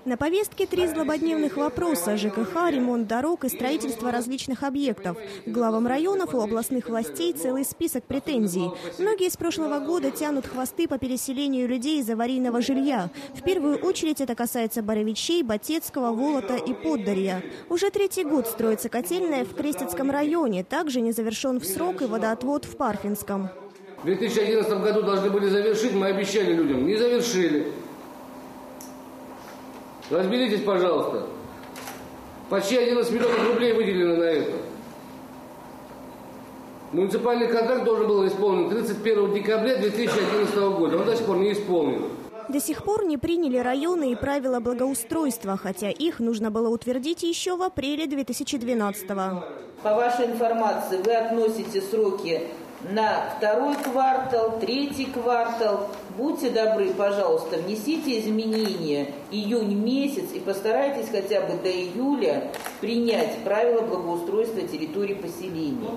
На повестке 3 злободневных вопроса – ЖКХ, ремонт дорог и строительство различных объектов. К главам районов у областных властей целый список претензий. Многие с прошлого года тянут хвосты по переселению людей из аварийного жилья. В первую очередь это касается Боровичей, Батецкого, Волота и Поддарья. Уже 3-й год строится котельная в Крестецком районе. Также не завершен в срок и водоотвод в Парфинском. В 2011 году должны были завершить, мы обещали людям, не завершили. Разберитесь, пожалуйста. Почти 11 миллионов рублей выделено на это. Муниципальный контракт должен был исполнен 31 декабря 2011 года. Он до сих пор не исполнен. До сих пор не приняли районы и правила благоустройства, хотя их нужно было утвердить еще в апреле 2012-го. По вашей информации, вы относите сроки на 2-й квартал, 3-й квартал. Будьте добры, пожалуйста, внесите изменения июнь месяц и постарайтесь хотя бы до июля принять правила благоустройства территории поселений.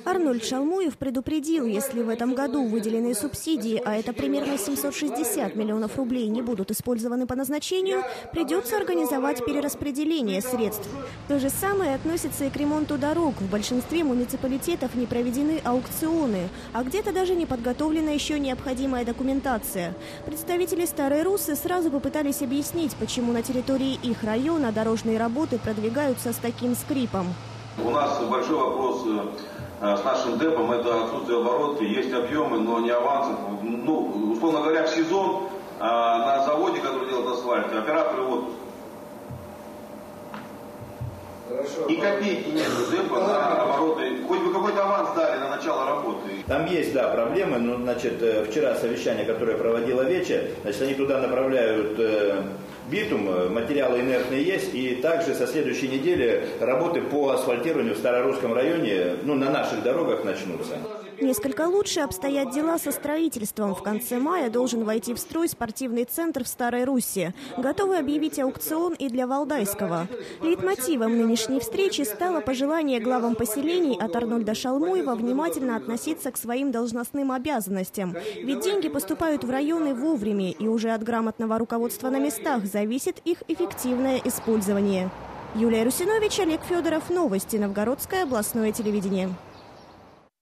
Арнольд Шалмуев предупредил, если в этом году выделенные субсидии, а это примерно 760 миллионов рублей, не будут использованы по назначению, придется организовать перераспределение средств. То же самое относится и к ремонту дорог. В большинстве муниципалитетов не проведены аукционы, а где-то даже не подготовлена еще необходимая документация. Представители Старой Руссы сразу попытались объяснить, почему на территории их района дорожные работы продвигаются с таким скрипом. У нас большой вопрос с нашим депом, это отсутствие оборотки, есть объемы, но не авансов. Ну, условно говоря, в сезон на заводе, который делает асфальт, операторы отпуск. И копейки нет депа на обороты. Хоть бы какой-то аванс дали на начало работы. Там есть, да, проблемы. Но, значит, вчера совещание, которое проводила Веча, значит, они туда направляют битум, материалы инертные есть, и также со следующей недели работы по асфальтированию в Старорусском районе, на наших дорогах начнутся. Несколько лучше обстоят дела со строительством. В конце мая должен войти в строй спортивный центр в Старой Руссе. Готовы объявить аукцион и для Валдайского. Лейтмотивом нынешней встречи стало пожелание главам поселений от Арнольда Шалмуева внимательно относиться к своим должностным обязанностям. Ведь деньги поступают в районы вовремя, и уже от грамотного руководства на местах зависит их эффективное использование. Юлия Русинович, Олег Федоров. Новости. Новгородское областное телевидение.